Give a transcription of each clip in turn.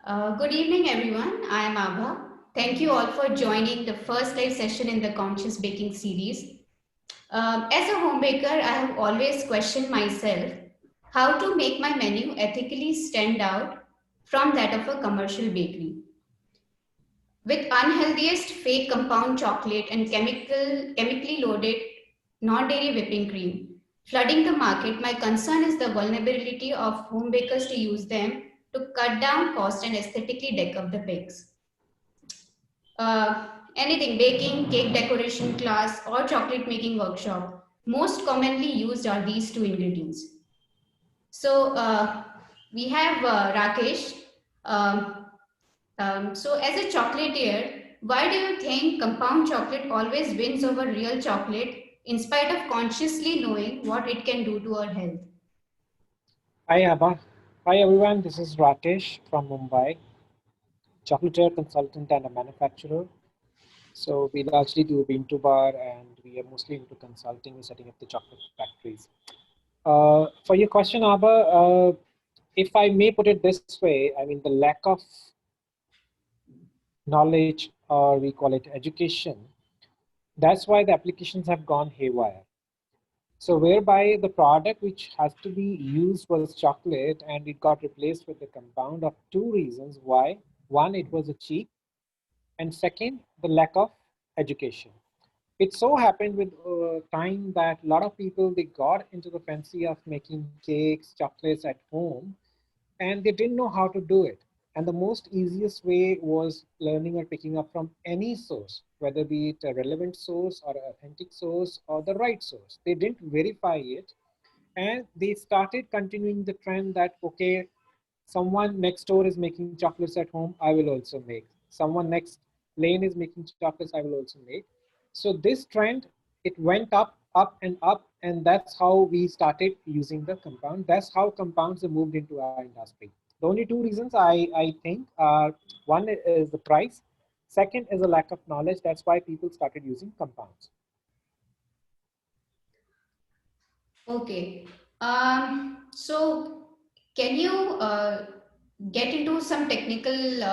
Good evening, everyone. I am Abha. Thank you all for joining the first live session in the Conscious Baking series. As a home baker, I have always questioned myself how to make my menu ethically stand out from that of a commercial bakery. With unhealthiest fake compound chocolate and chemically loaded non-dairy whipping cream flooding the market, my concern is the vulnerability of home bakers to use them to cut down cost and aesthetically deck up the bakes. Anything baking, cake decoration class, or chocolate making workshop, most commonly used are these two ingredients. So we have Rakesh. Um, so as a chocolatier, why do you think compound chocolate always wins over real chocolate in spite of consciously knowing what it can do to our health? Hi Abha. Hi everyone, this is Rakesh from Mumbai, chocolatier consultant and a manufacturer. So we largely do bean to bar and we are mostly into consulting and setting up the chocolate factories. For your question, Abha, if I may put it this way, I mean the lack of knowledge or we call it education, that's why the applications have gone haywire. So whereby the product which has to be used was chocolate and it got replaced with a compound of two reasons why. One, it was a cheap, and second, the lack of education. It so happened with time that a lot of people, they got into the fancy of making cakes, chocolates at home, and they didn't know how to do it. And the most easiest way was learning or picking up from any source, whether be it a relevant source or an authentic source or the right source. They didn't verify it, and they started continuing the trend that, okay, someone next door is making chocolates at home, I will also make. Someone next lane is making chocolates, I will also make. So this trend, it went up, and that's how we started using the compound. That's how compounds have moved into our industry. The only two reasons I think are, one is the price, second is a lack of knowledge. That's why people started using compounds. Okay. So can you get into some technical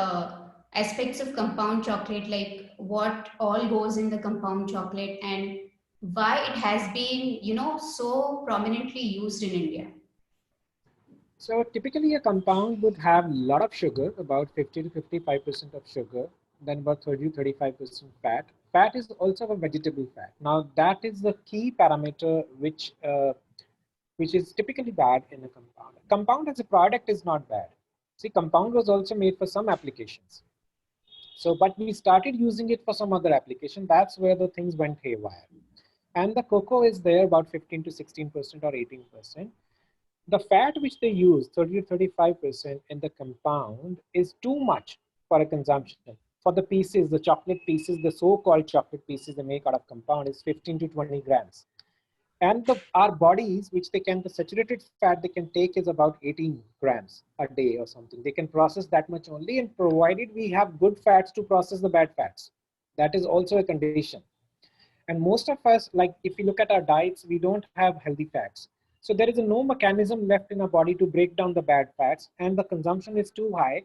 aspects of compound chocolate, like what all goes in the compound chocolate and why it has been, so prominently used in India? So typically a compound would have a lot of sugar, about 50 to 55% of sugar, then about 30 to 35% fat. Fat is also a vegetable fat. Now that is the key parameter which is typically bad in a compound. Compound as a product is not bad. See, compound was also made for some applications. So, but we started using it for some other application. That's where the things went haywire. And the cocoa is there about 15 to 16% or 18%. The fat which they use, 30 to 35% in the compound, is too much for a consumption. For the pieces, the chocolate pieces, the so-called chocolate pieces they make out of compound is 15 to 20 grams. And our bodies, which they can, the saturated fat they can take is about 18 grams a day or something. They can process that much only, and provided we have good fats to process the bad fats. That is also a condition. And most of us, like if you look at our diets, we don't have healthy fats. So there is no mechanism left in our body to break down the bad fats, and the consumption is too high.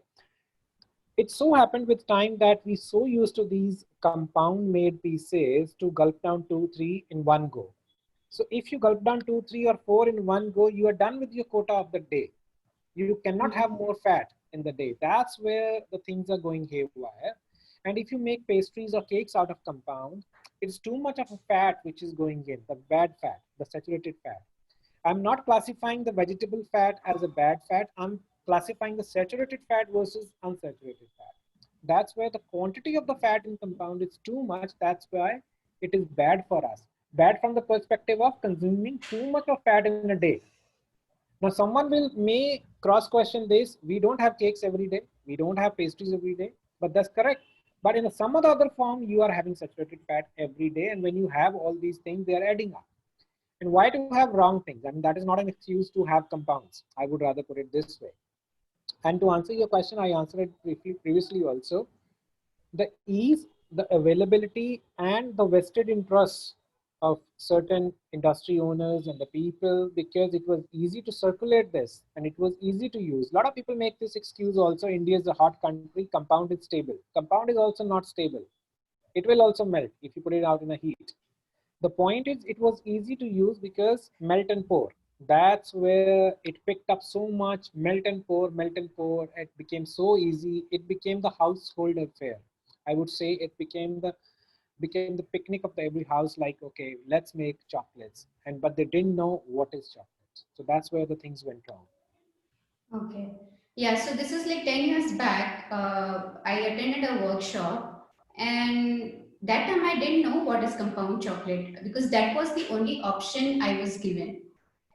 It so happened with time that we so used to these compound made pieces to gulp down 2, 3 in one go. So if you gulp down 2, 3, or 4 in one go, you are done with your quota of the day. You cannot have more fat in the day. That's where the things are going haywire. And if you make pastries or cakes out of compound, it's too much of a fat which is going in, the bad fat, the saturated fat. I'm not classifying the vegetable fat as a bad fat. I'm classifying the saturated fat versus unsaturated fat. That's where the quantity of the fat in compound is too much. That's why it is bad for us. Bad from the perspective of consuming too much of fat in a day. Now, someone may cross question this. We don't have cakes every day. We don't have pastries every day, but that's correct. But in some other form, you are having saturated fat every day. And when you have all these things, they are adding up. And why to have wrong things? I mean, that is not an excuse to have compounds. I would rather put it this way. And to answer your question, I answered it briefly previously also. The ease, the availability, and the vested interest of certain industry owners and the people, because it was easy to circulate this and it was easy to use. A lot of people make this excuse also, India is a hot country, compound is stable. Compound is also not stable. It will also melt if you put it out in a heat. The point is it was easy to use because melt and pour. That's where it picked up so much. Melt and pour, melt and pour. It became so easy. It became the household affair. I would say it became the picnic of the every house, like, okay, let's make chocolates. And but they didn't know what is chocolate. So that's where the things went wrong. Okay. Yeah, so this is like 10 years back. I attended a workshop, and that time I didn't know what is compound chocolate because that was the only option I was given.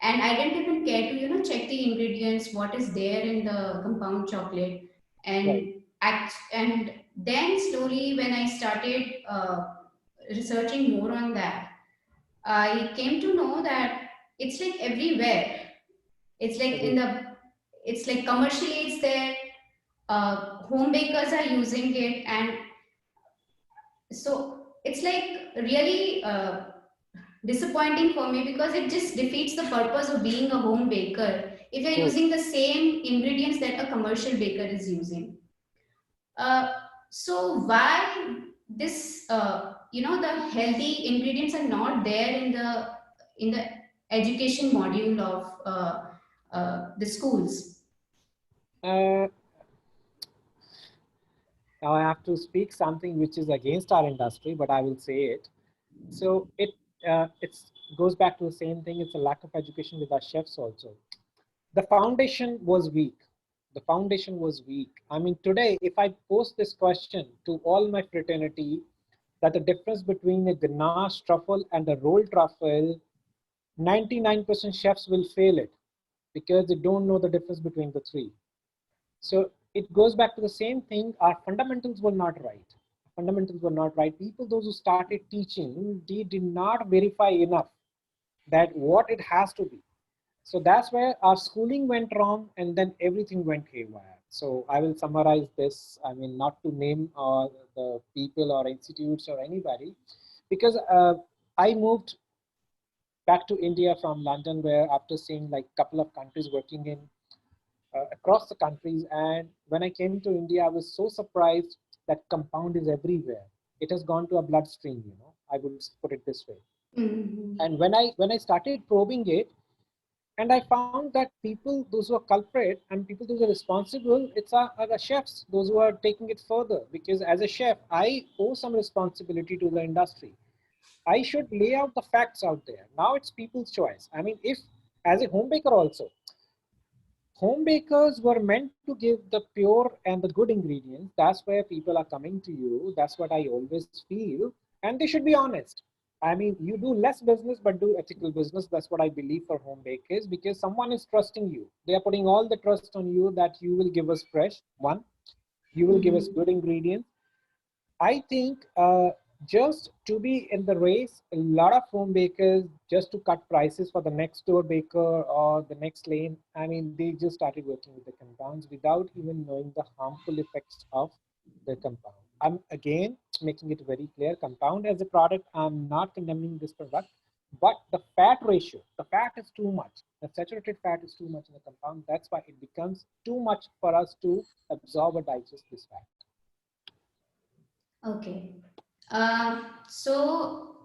And I didn't even care to, check the ingredients, what is there in the compound chocolate. Right. And then slowly when I started researching more on that, I came to know that it's like everywhere. It's like It is. it's like commercially it's there. Home bakers are using it, and so it's like really disappointing for me because it just defeats the purpose of being a home baker if you're True. using the same ingredients that a commercial baker is using. Uh, so why this the healthy ingredients are not there in the education module of the schools? Uh, Now I have to speak something which is against our industry, but I will say it. So it goes back to the same thing. It's a lack of education with our chefs also. The foundation was weak. The foundation was weak. I mean, today, if I post this question to all my fraternity, that the difference between a ganache truffle and a rolled truffle, 99% chefs will fail it because they don't know the difference between the three. So it goes back to the same thing. Our fundamentals were not right. Fundamentals were not right. People, those who started teaching, they did not verify enough that what it has to be. So that's where our schooling went wrong, and then everything went haywire. So I will summarize this. I mean, not to name the people or institutes or anybody, because I moved back to India from London, where after seeing like a couple of countries working in across the countries. And when I came to India, I was so surprised that compound is everywhere. It has gone to a bloodstream, I would put it this way. Mhm. And when I started probing it, and I found that people, those who are culprit and people those who are responsible, are the chefs, those who are taking it further. Because as a chef, I owe some responsibility to the industry. I should lay out the facts out there. Now it's people's choice. I mean, if as a home baker also, home bakers were meant to give the pure and the good ingredients. That's where people are coming to you. That's what I always feel. And they should be honest. I mean, you do less business, but do ethical business. That's what I believe for home bakers, because someone is trusting you. They are putting all the trust on you that you will give us fresh, one, you will give us Mhm. good ingredients. I think just to be in the race, a lot of home bakers, just to cut prices for the next door baker or the next lane, I mean, they just started working with the compounds without even knowing the harmful effects of the compound. I'm again making it very clear, compound as a product, I'm not condemning this product, but the fat ratio, the fat is too much. The saturated fat is too much in the compound. That's why it becomes too much for us to absorb or digest this fat. Okay. So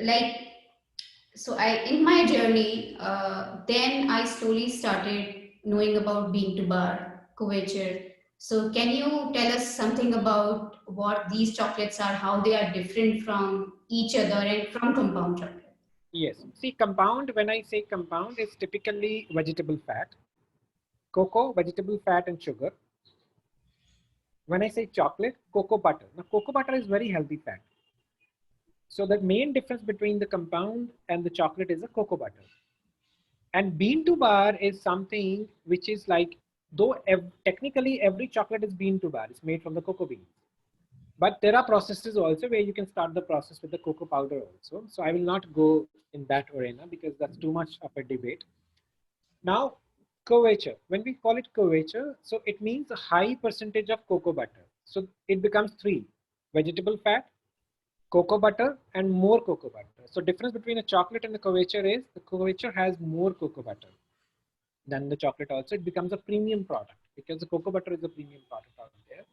like I in my journey, then I slowly started knowing about bean to bar, couverture. So can you tell us something about what these chocolates are, how they are different from each other and from compound chocolate? Yes. See, compound, when I say compound, is typically vegetable fat, cocoa, vegetable fat, and sugar. When I say chocolate, cocoa butter. Now, cocoa butter is very healthy fat. So, the main difference between the compound and the chocolate is the cocoa butter. And bean to bar is something which is like, though technically every chocolate is bean to bar, it's made from the cocoa beans. But there are processes also where you can start the process with the cocoa powder also. So, I will not go in that arena because that's too much of a debate. Now, couverture. When we call it couverture, so it means a high percentage of cocoa butter. So it becomes three: vegetable fat, cocoa butter and more cocoa butter. So difference between a chocolate and a couverture is the couverture has more cocoa butter than the chocolate also. It becomes a premium product because the cocoa butter is a premium product out there.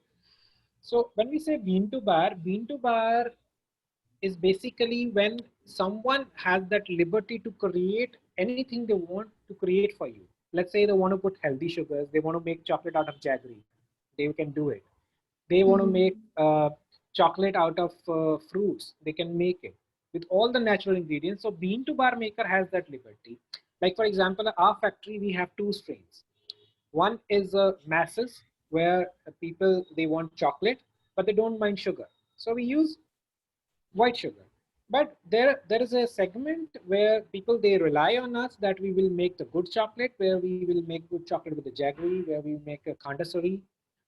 So when we say bean to bar is basically when someone has that liberty to create anything they want to create for you. Let's say they want to put healthy sugars, they want to make chocolate out of jaggery, they can do it. They want to make chocolate out of fruits, they can make it with all the natural ingredients. So bean to bar maker has that liberty. Like for example, at our factory we have two strains. One is masses, where people they want chocolate but they don't mind sugar, so we use white sugar. But there is a segment where people they rely on us that we will make the good chocolate, where we will make good chocolate with the jaggery, where we make a khandasari,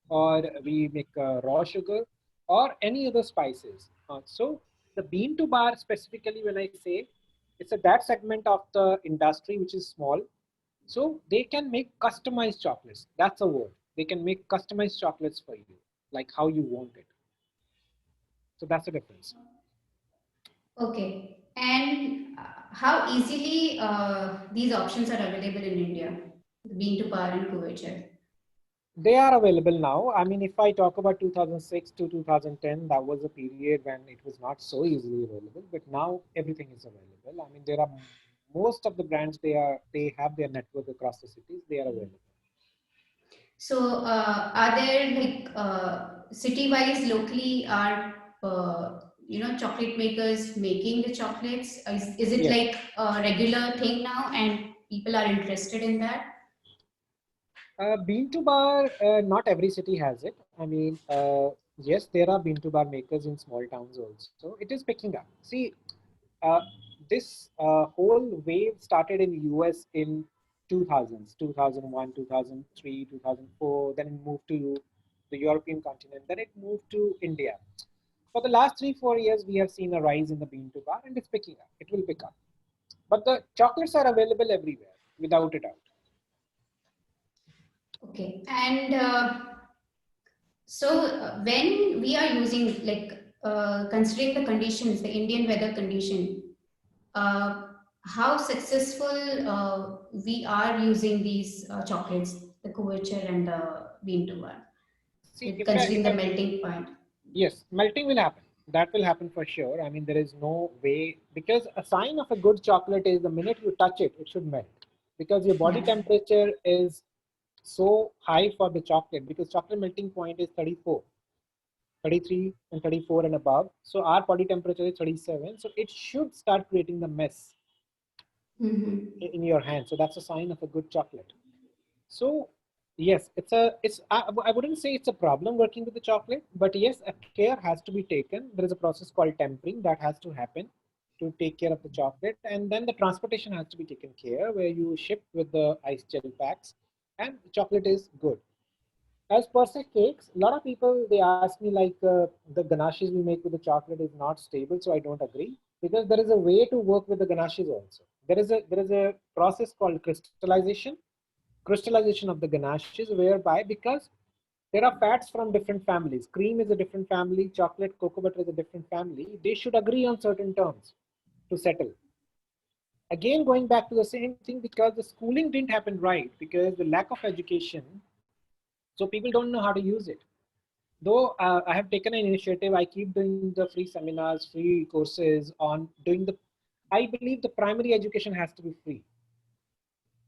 or we make raw sugar, or any other spices. So the bean to bar specifically, when I say, it's a that segment of the industry which is small, so they can make customized chocolates. That's a word. They can make customized chocolates for you, like how you want it. So that's the difference. Okay. And how easily these options are available in India, the bean to bar and couverture? They are available now. I mean, if I talk about 2006 to 2010, that was a period when it was not so easily available. But now everything is available. I mean, there are most of the brands. They have their network across the cities. They are available. So, are there like city-wise, locally, are chocolate makers making the chocolates? Is it Yes. like a regular thing now, and people are interested in that? Bean to bar, not every city has it. I mean, yes, there are bean to bar makers in small towns also. It is picking up. See, uh, this whole wave started in US in 2000s, 2001, 2003, 2004. Then it moved to the European continent. Then it moved to India. For the last 3, 4 years, we have seen a rise in the bean to bar, and it's picking up. It will pick up. But the chocolates are available everywhere, without a doubt. Okay. And so, when we are using, like, considering the conditions, the Indian weather condition, uh, how successful we are using these chocolates, the couverture and the bean to bar, See, like, considering if the I melting point. Yes, melting will happen. That will happen for sure. I mean, there is no way, because a sign of a good chocolate is the minute you touch it, it should melt. Because your body Yeah. temperature is so high for the chocolate, because chocolate melting point is 34, 33, and 34 and above. So our body temperature is 37. So it should start creating the mess Hmm. in your hand. So that's a sign of a good chocolate. So yes, I wouldn't say it's a problem working with the chocolate, but yes, a care has to be taken. There is a process called tempering that has to happen to take care of the chocolate, and then the transportation has to be taken care, where you ship with the ice gel packs, and the chocolate is good. As per se cakes, a lot of people they ask me like the ganaches we make with the chocolate is not stable, so I don't agree, because there is a way to work with the ganaches also. There is a process called crystallization of the ganaches, whereby, because there are fats from different families, cream is a different family, chocolate cocoa butter is a different family, they should agree on certain terms to settle. Again, going back to the same thing, because the schooling didn't happen right, because the lack of education, so people don't know how to use it. Though I have taken an initiative, I keep doing the free seminars, free courses on doing the, I believe the primary education has to be free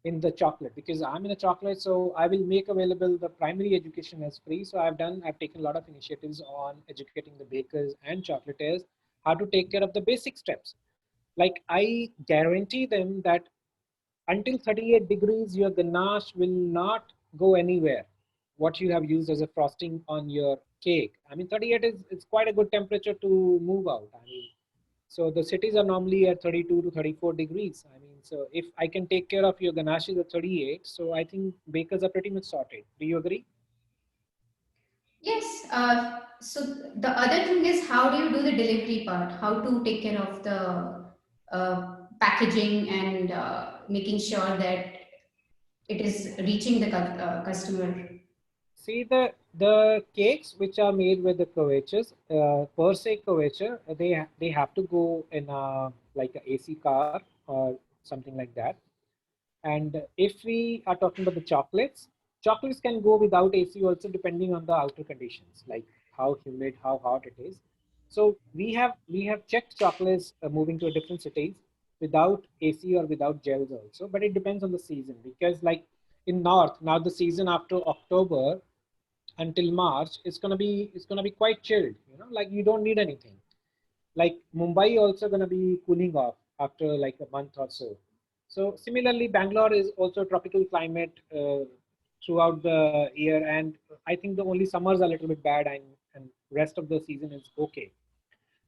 in the chocolate, because I'm in a chocolate, so I will make available the primary education as free. So I've taken a lot of initiatives on educating the bakers and chocolatiers how to take care of the basic steps. Like I guarantee them that until 38 degrees, your ganache will not go anywhere. What you have used as a frosting on your cake. I mean, 38 is it's quite a good temperature to move out. I mean, so the cities are normally at 32 to 34 degrees. I mean, so if I can take care of your ganaches at 38, so I think bakers are pretty much sorted. Do you agree? Yes. So the other thing is, how do you do the delivery part? How to take care of the packaging and making sure that it is reaching the customer? See, the cakes which are made with the couvertures, per se couverture, they have to go in a like a AC car or something like that. And if we are talking about the chocolates, chocolates can go without AC also depending on the outer conditions, like how humid, how hot it is. So we have checked chocolates moving to a different cities without AC or without gels also, but it depends on the season because like in North now the season after October until March it's gonna be quite chilled. Like you don't need anything. Like Mumbai also gonna be cooling off after like a month or so. So similarly, Bangalore is also tropical climate throughout the year, and I think the only summers are a little bit bad, and rest of the season is okay.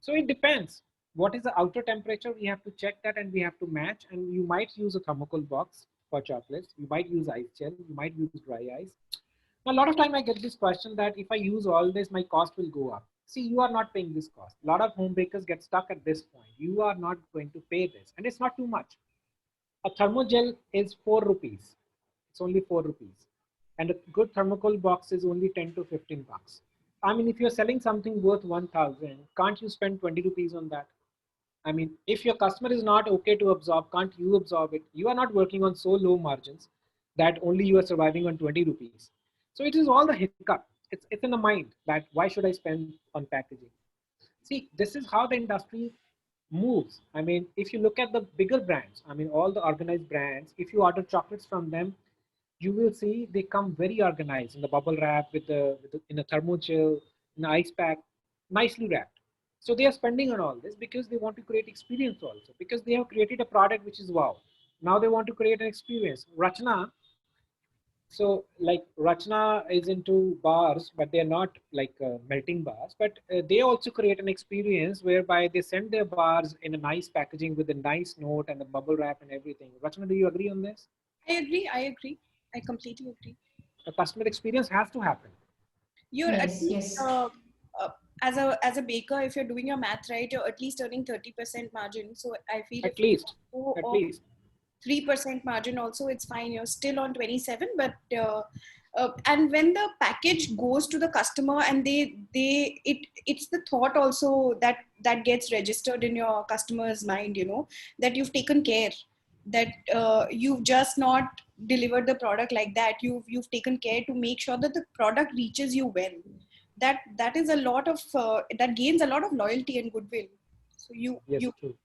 So it depends. What is the outer temperature? We have to check that and we have to match. And you might use a thermocol box for chocolates. You might use ice gel. You might use dry ice. Now, a lot of time I get this question that if I use all this, my cost will go up. See, you are not paying this cost. A lot of home bakers get stuck at this point. You are not going to pay this, and it's not too much. A thermogel is 4 rupees. It's only 4 rupees. And a good thermocol box is only 10 to 15 bucks. I mean, if you're selling something worth 1000, can't you spend 20 rupees on that? I mean, if your customer is not okay to absorb, can't you absorb it? You are not working on so low margins that only you are surviving on 20 rupees. So it is all the hiccup. It's in the mind that why should I spend on packaging? See, this is how the industry moves. I mean, if you look at the bigger brands, I mean, all the organized brands, if you order chocolates from them, you will see they come very organized in the bubble wrap in a thermogel, in an ice pack, nicely wrapped. So they are spending on all this because they want to create experience also, because they have created a product which is wow. Now they want to create an experience. Rachna, so like Rachna is into bars, but they're not like melting bars, but they also create an experience whereby they send their bars in a nice packaging with a nice note and the bubble wrap and everything. Rachna, do you agree on this? I agree. I agree. I completely agree. A customer experience has to happen. You're at Yes, least yes. as a baker, if you're doing your math right, you're at least earning 30% margin. So I feel if At you least, go at off least. 3% margin also, it's fine. You're still on 27, but and when the package goes to the customer and it's the thought also that gets registered in your customer's mind, that you've taken care, that you've just not delivered the product like that. You've taken care to make sure that the product reaches you well. That is a lot of that gains a lot of loyalty and goodwill. So you Yes, you true.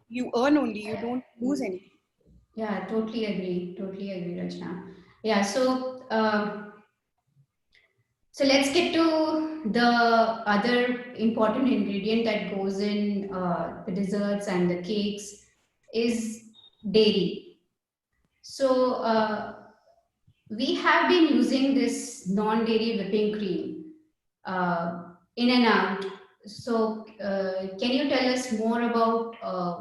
you earn only, you don't lose anything. Yeah, totally agree. Totally agree, Rachna. Yeah, so let's get to the other important ingredient that goes in the desserts and the cakes is dairy. So we have been using this non-dairy whipping cream in and out. So can you tell us more about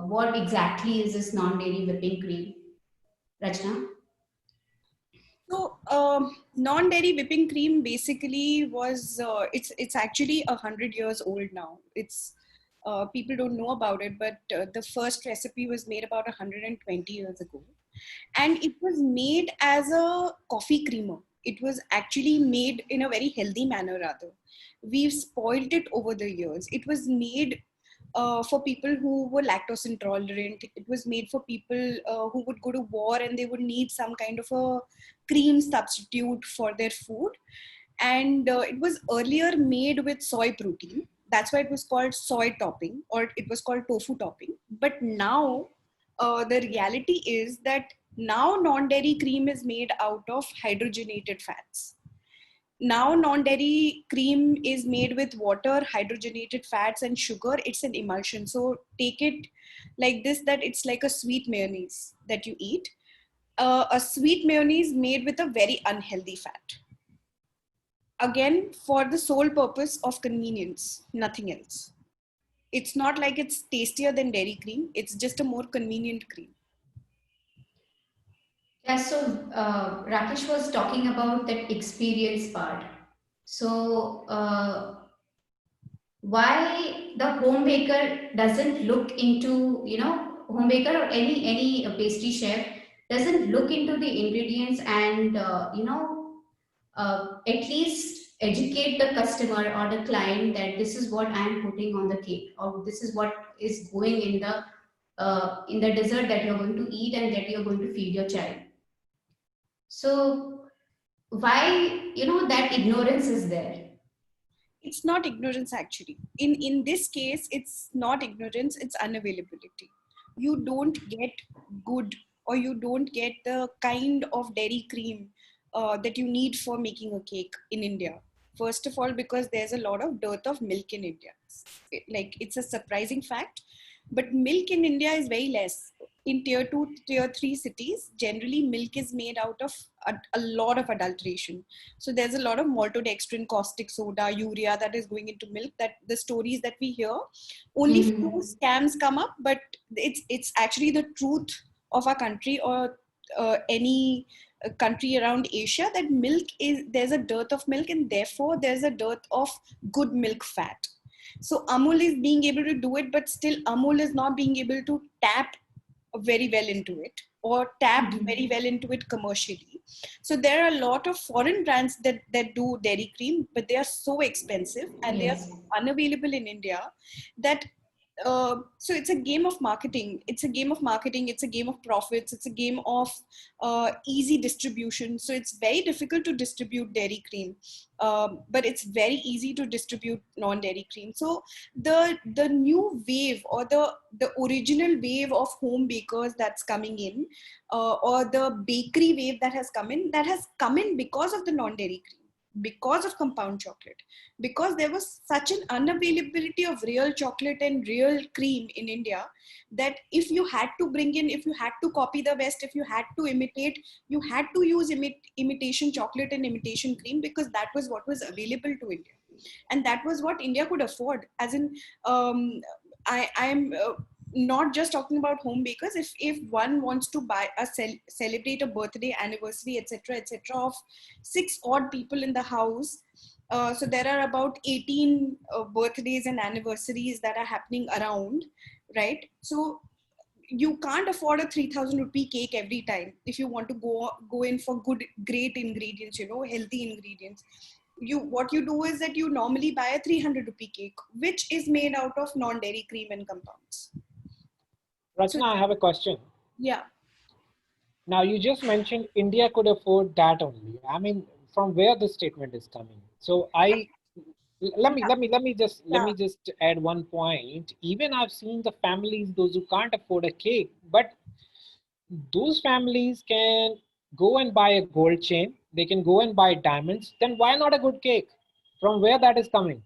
what exactly is this non-dairy whipping cream, Rachna? So, non-dairy whipping cream basically was it's actually 100 years old now. It's people don't know about it, but the first recipe was made about 120 years ago, and it was made as a coffee creamer. It was actually made in a very healthy manner. Rather, we've spoiled it over the years. It was made for people who were lactose intolerant. It was made for people who would go to war and they would need some kind of a cream substitute for their food. And it was earlier made with soy protein. That's why it was called soy topping, or it was called tofu topping. But now the reality is that now non-dairy cream is made out of hydrogenated fats. Now non-dairy cream is made with water, hydrogenated fats, and sugar. It's an emulsion. So take it like this, that it's like a sweet mayonnaise that you eat. A sweet mayonnaise made with a very unhealthy fat. Again, for the sole purpose of convenience, nothing else. It's not like it's tastier than dairy cream. It's just a more convenient cream. Yeah, so Rakesh was talking about that experience part. So why the home baker doesn't look into, home baker or any pastry chef doesn't look into the ingredients and at least educate the customer or the client that this is what I am putting on the cake, or this is what is going in the dessert that you're going to eat and that you're going to feed your child. So why, that ignorance is there? It's not ignorance actually. In this case, it's not ignorance, it's unavailability. You don't get good, or you don't get the kind of dairy cream that you need for making a cake in India. First of all, because there's a lot of dearth of milk in India. Like, it's a surprising fact, but milk in India is very less. In tier 2, tier 3 cities, generally milk is made out of a lot of adulteration. So there's a lot of maltodextrin, caustic soda, urea that is going into milk. That the stories that we hear, only few Mhm. scams come up, but it's actually the truth of our country, or any country around Asia, that there's a dearth of milk, and therefore there's a dearth of good milk fat. So Amul is being able to do it, but still Amul is not being able to tap very well into it, or tapped very well into it commercially. So there are a lot of foreign brands that do dairy cream, but they are so expensive and they are Yes. unavailable in India, that so it's a game of marketing. It's a game of marketing. It's a game of profits. It's a game of easy distribution. So it's very difficult to distribute dairy cream, but it's very easy to distribute non-dairy cream. So the new wave, or the original wave of home bakers that's coming in, or the bakery wave that has come in because of the non-dairy cream, because of compound chocolate, because there was such an unavailability of real chocolate and real cream in India, that if you had to bring in, if you had to copy the West, if you had to imitate, you had to use imitation chocolate and imitation cream, because that was what was available to India, and that was what India could afford. As in, I'm not just talking about home bakers. If one wants to celebrate a birthday, anniversary, etc., of 6 odd people in the house, so there are about 18 birthdays and anniversaries that are happening around, right? So you can't afford a 3,000 rupee cake every time. If you want to go in for great ingredients, healthy ingredients, what you do is that you normally buy a 300 rupee cake, which is made out of non-dairy cream and compounds. So Rachna, I have a question. yeah. Now, you just mentioned India could afford that only. I mean, from where this statement is coming. So let Yeah. me just add one point. Even I've seen the families, those who can't afford a cake, but those families can go and buy a gold chain. They can go and buy diamonds. Then why not a good cake? From where that is coming?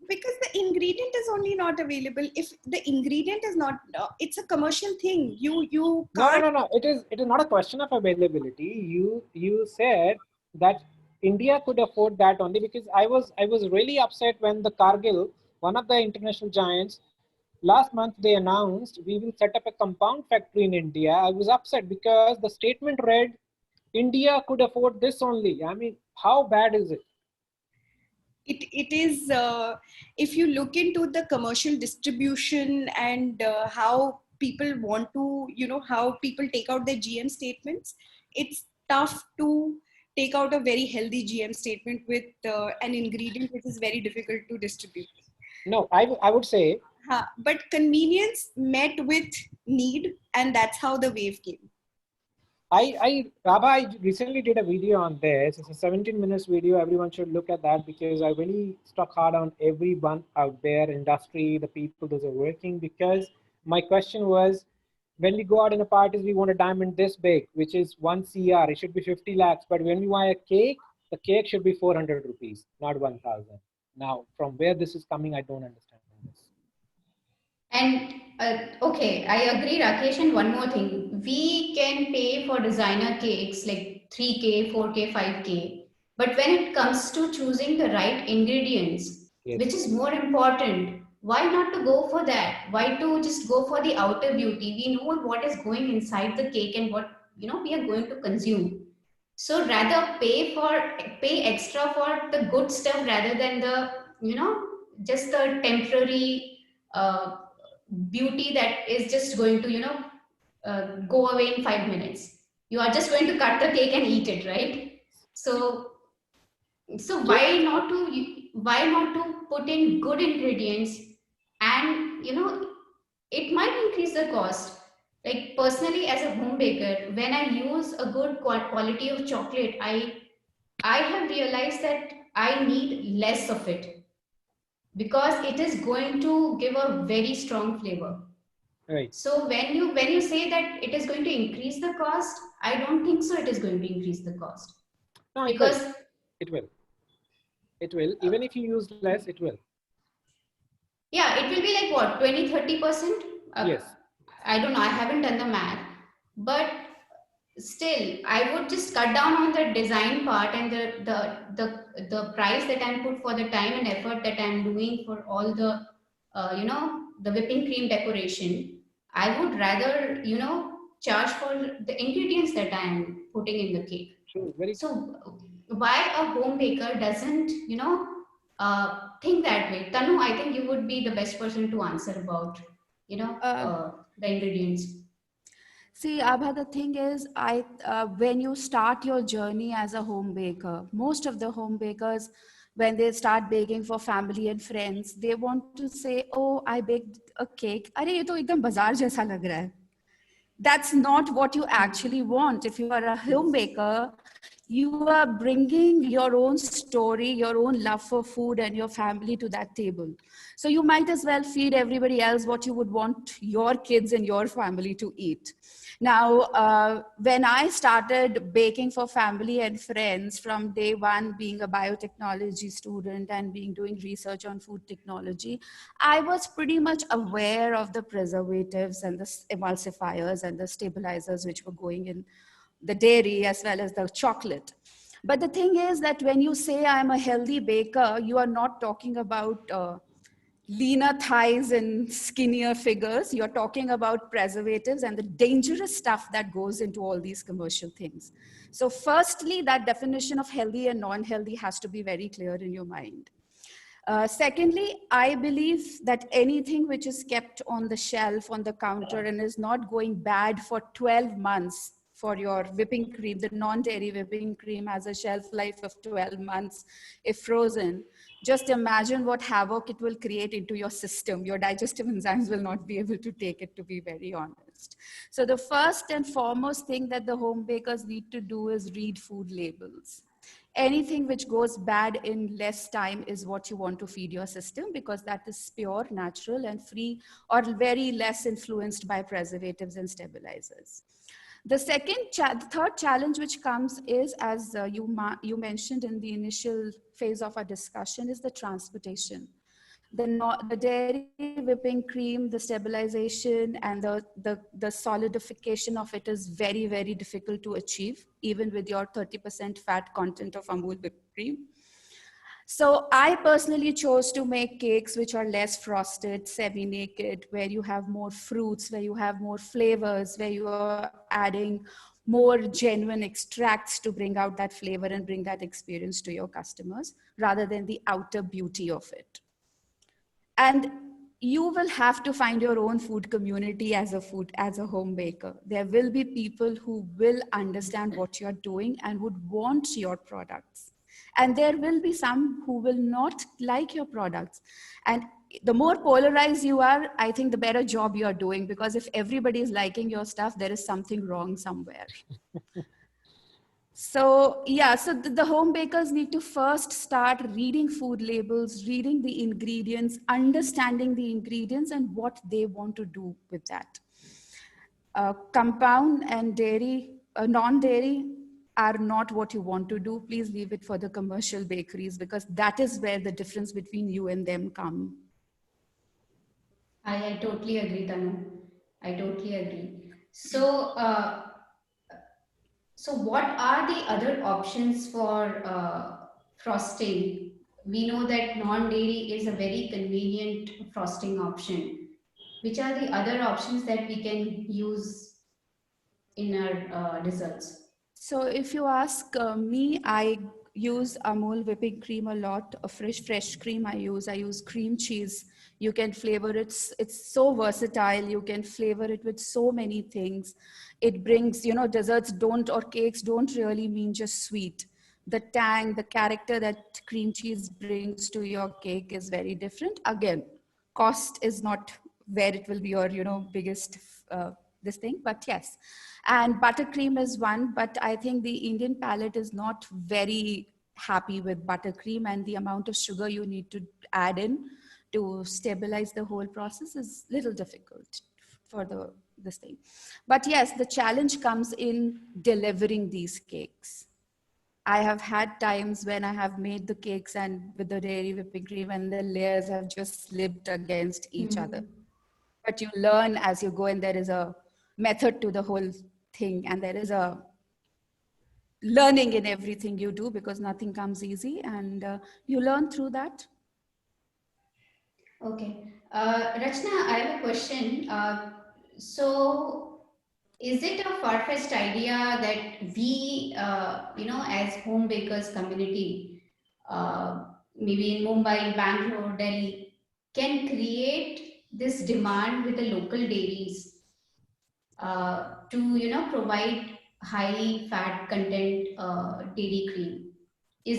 Because the ingredient is only not available. If the ingredient is not, it's a commercial thing. You No, no, can't. no, no. It is not a question of availability. You said that India could afford that only because I was really upset when the Cargill, one of the international giants, last month they announced we will set up a compound factory in India. I was upset because the statement read India could afford this only. I mean, how bad is it? It is, if you look into the commercial distribution, and how people want to, how people take out their GM statements, it's tough to take out a very healthy GM statement with an ingredient which is very difficult to distribute. No, I would say But convenience met with need, and that's how the wave came. Rabha, I recently did a video on this. It's a 17 minutes video. Everyone should look at that because I really stuck hard on everyone out there, industry, the people those are working. Because my question was, when we go out in a parties, we want a diamond this big, which is 1 CR. It should be 50 lakhs. But when we buy a cake, the cake should be 400 rupees, not 1,000. Now, from where this is coming, I don't understand this. And okay, I agree, Rakesh. And one more thing, we can pay for designer cakes like 3K, 4K, 5K. But when it comes to choosing the right ingredients, which Yes. is more important, why not to go for that? Why to just go for the outer beauty? We know what is going inside the cake and what we are going to consume. So rather pay extra for the good stuff rather than the just the temporary beauty that is just going to go away in 5 minutes. You are just going to cut the cake and eat it, right? So So So why not to put in good ingredients, and it might increase the cost. Like personally, as a home baker, when I use a good quality of chocolate, I have realized that I need less of it, because it is going to give a very strong flavor. right. So when you say that it is going to increase the cost, I don't think so. It is going to increase the cost, No, it will. because It will. It will. Even if you use less, it will. yeah, it will be like what, 20-30%. Yes. I don't know. I haven't done the math, but still, I would just cut down on the design part and the price that I'm put for the time and effort that I'm doing for all the the whipping cream decoration. I would rather charge for the ingredients that I'm putting in the cake. True. Very true. So why a home baker doesn't think that way? Tanu, I think you would be the best person to answer about Uh, the ingredients. See, Abha, the thing is, when you start your journey as a home baker, most of the home bakers, when they start baking for family and friends, they want to say, "Oh, I baked a cake. अरे ये तो एकदम बाजार जैसा लग रहा है." That's not what you actually want. If you are a home baker, you are bringing your own story, your own love for food and your family to that table. So you might as well feed everybody else what you would want your kids and your family to eat. Now, when I started baking for family and friends from day one, being a biotechnology student and doing research on food technology, I was pretty much aware of the preservatives and the emulsifiers and the stabilizers which were going in the dairy as well as the chocolate. But the thing is that when you say I'm a healthy baker, you are not talking about leaner thighs and skinnier figures. You're talking about preservatives and the dangerous stuff that goes into all these commercial things. So firstly, that definition of healthy and non-healthy has to be very clear in your mind. Secondly, I believe that anything which is kept on the shelf, on the counter, and is not going bad for 12 months for your whipping cream, the non-dairy whipping cream has a shelf life of 12 months if frozen. Just imagine what havoc it will create into your system. Your digestive enzymes will not be able to take it, to be very honest. So the first and foremost thing that the home bakers need to do is read food labels. Anything which goes bad in less time is what you want to feed your system, because that is pure, natural, and free, or very less influenced by preservatives and stabilizers. The third challenge which comes is, as you mentioned in the initial phase of our discussion, is the transportation. The dairy whipping cream, the stabilization and the solidification of it is very, very difficult to achieve, even with your 30% fat content of Amul whipped cream. So I personally chose to make cakes which are less frosted, semi-naked, where you have more fruits, where you have more flavors, where you are adding more genuine extracts to bring out that flavor and bring that experience to your customers, rather than the outer beauty of it. And you will have to find your own food community as a home baker. There will be people who will understand what you're doing and would want your products, and there will be some who will not like your products. And the more polarized you are, I think the better job you're doing, because if everybody is liking your stuff, there is something wrong somewhere. So yeah, so the home bakers need to first start reading food labels, reading the ingredients, understanding the ingredients and what they want to do with that. Compound and dairy, non-dairy are not what you want to do. Please leave it for the commercial bakeries, because that is where the difference between you and them come. I totally agree, Tanu. I totally agree. So what are the other options for frosting? We know that non-dairy is a very convenient frosting option. Which are the other options that we can use in our desserts? So if you ask me, I use Amul whipping cream a lot. A fresh cream I use cream cheese. You can flavor it. It's so versatile. You can flavor it with so many things. It brings, desserts or cakes don't really mean just sweet. the tang, the character that cream cheese brings to your cake is very different. Again, cost is not where it will be your, biggest this thing, but yes. And buttercream is one, but I think the Indian palate is not very happy with buttercream, and the amount of sugar you need to add in to stabilize the whole process is little difficult for this thing. But yes, the challenge comes in delivering these cakes. I have had times when I have made the cakes and with the dairy whipping cream and the layers have just slipped against each other. But you learn as you go, and there is a method to the whole thing, and there is a learning in everything you do, because nothing comes easy, and you learn through that. Okay. Rachna, I have a question. So, is it a far-fetched idea that we, as home bakers community, maybe in Mumbai, Bangalore, Delhi, can create this demand with the local dairies to, provide high fat content dairy cream? Is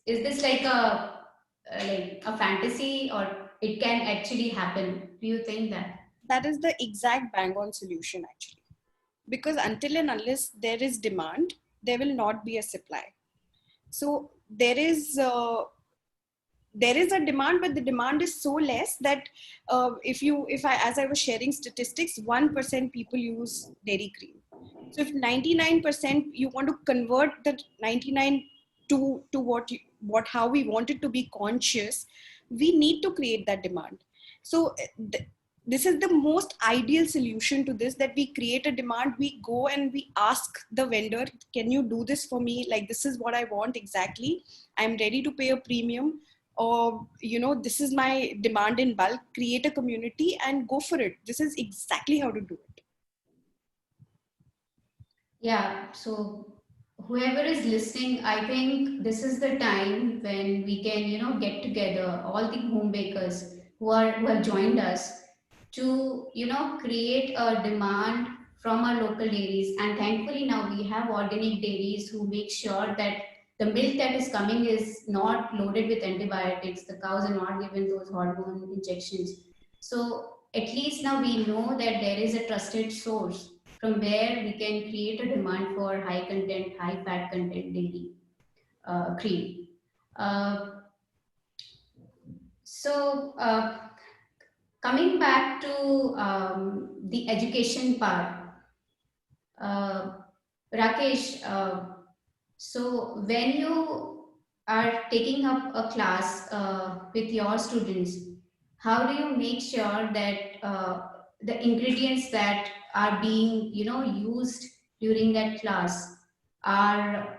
this like a fantasy, or it can actually happen? Do you think that? That is the exact bang on solution, actually. Because until and unless there is demand, there will not be a supply. So there is a demand, but the demand is so less that as I was sharing statistics, 1% people use dairy cream. So if 99% you want to convert the 99 to how we want it to be conscious, we need to create that demand. So this is the most ideal solution to this, that we create a demand, we go and we ask the vendor, can you do this for me? Like, this is what I want exactly. I'm ready to pay a premium, or this is my demand in bulk. Create a community and go for it. This is exactly how to do it. Yeah, so whoever is listening, I think this is the time when we can, get together, all the home bakers who have joined us to, create a demand from our local dairies. And thankfully now we have organic dairies who make sure that the milk that is coming is not loaded with antibiotics. The cows are not given those hormone injections. So at least now we know that there is a trusted source from where we can create a demand for high content, high fat content dairy cream. Uh, so, coming back to the education part, uh, Rakesh, so when you are taking up a class with your students, how do you make sure that the ingredients that are being, used during that class are,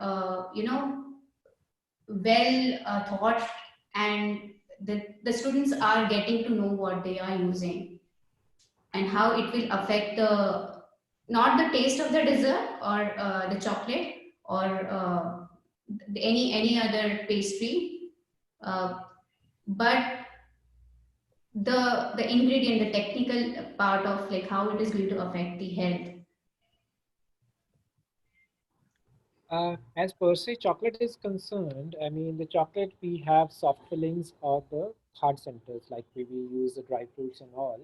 well thought, and the students are getting to know what they are using and how it will affect the not the taste of the dessert or the chocolate or any other pastry, uh, but the ingredient, the technical part of like how it is going to affect the health. As per se chocolate is concerned, I mean, the chocolate, we have soft fillings or the hard centers, like we use the dry fruits and all.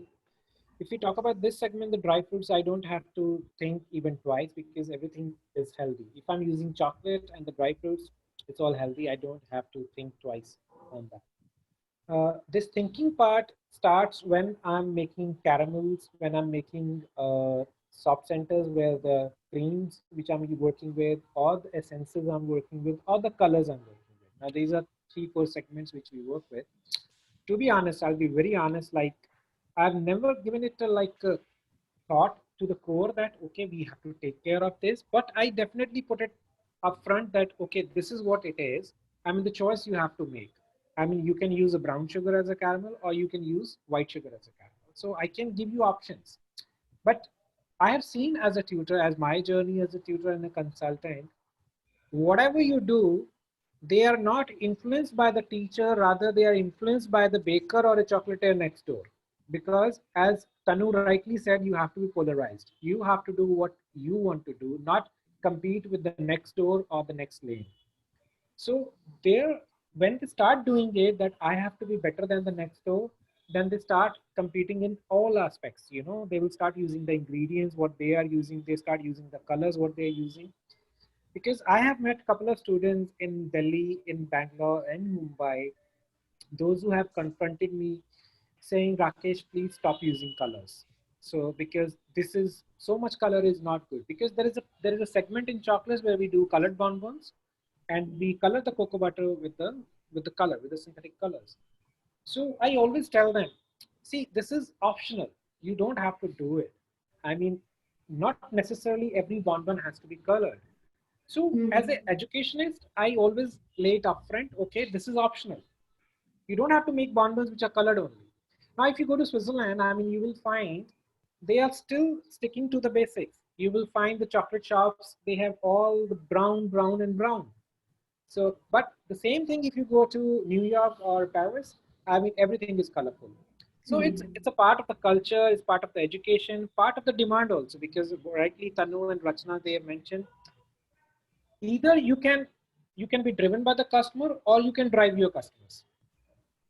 If we talk about this segment, the dry fruits, I don't have to think even twice because everything is healthy. If I'm using chocolate and the dry fruits, it's all healthy. I don't have to think twice on that. This thinking part starts when I'm making caramels, when I'm making soft centers where the creams which I'm working with, or the essences I'm working with, or the colors I'm working with. Now, these are 3-4 segments which we work with. To be honest, I'll be very honest, like I've never given it a thought to the core that, okay, we have to take care of this, but I definitely put it up front that, okay, this is what it is. I mean, the choice you have to make. I mean, you can use a brown sugar as a caramel or you can use white sugar as a caramel. So I can give you options. But I have seen as a tutor, as my journey as a tutor and a consultant, whatever you do, they are not influenced by the teacher, rather they are influenced by the baker or a chocolatier next door. Because as Tanu rightly said, you have to be polarized. You have to do what you want to do, not compete with the next door or the next lane. So there, when they start doing it, that I have to be better than the next door, then they start competing in all aspects. You know, they will start using the ingredients, what they are using. They start using the colors, what they are using. Because I have met a couple of students in Delhi, in Bangalore, and Mumbai, those who have confronted me saying, Rakesh, please stop using colors. So because this is so much color is not good, because there is a segment in chocolates where we do colored bonbons and we color the cocoa butter with the color, with the synthetic colors. So I always tell them, see, this is optional. You don't have to do it. I mean, not necessarily every bonbon has to be colored. So as an Mhm. educationist, I always lay it upfront. Okay, this is optional. You don't have to make bonbons which are colored only. Now, if you go to Switzerland, I mean, you will find they are still sticking to the basics. You will find the chocolate shops, they have all the brown, brown, and brown. So, but the same thing if you go to New York or Paris, I mean, everything is colorful. So it's a part of the culture, it's part of the education, part of the demand also, because rightly Tanu and Rachna, they have mentioned either you can be driven by the customer or you can drive your customers.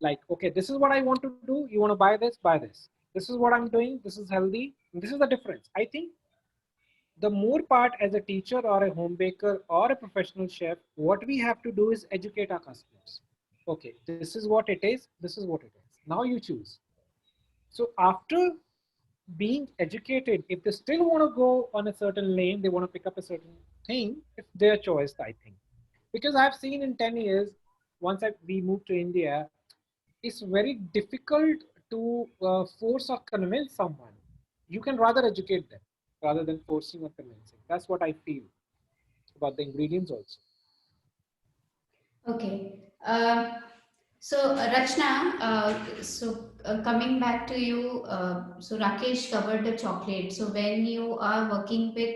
Like, okay, this is what I want to do, you want to buy this, this is what I'm doing, this is healthy, and this is the difference. I think the more part as a teacher or a home baker or a professional chef, what we have to do is educate our customers. Okay, this is what it is, this is what it is, now you choose. So after being educated, if they still want to go on a certain lane, they want to pick up a certain thing, it's their choice, I think. Because I've seen in 10 years, we moved to India, it's very difficult to force or convince someone. You can rather educate them rather than forcing or convincing. That's what I feel about the ingredients also. Okay. Rachna, coming back to you, so Rakesh covered the chocolate. So when you are working with,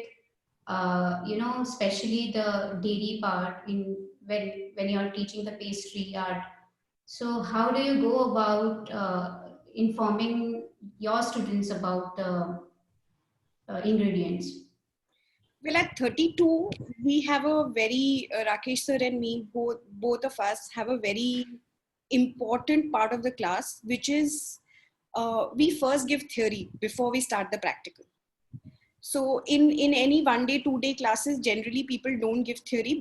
especially the dairy part in when you are teaching the pastry art, so how do you go about informing your students about the ingredients? Well, at 32, we have a very, Rakesh sir and me, both of us have a very important part of the class, which is we first give theory before we start the practical. So in any 1 day, 2 day classes, generally people don't give theory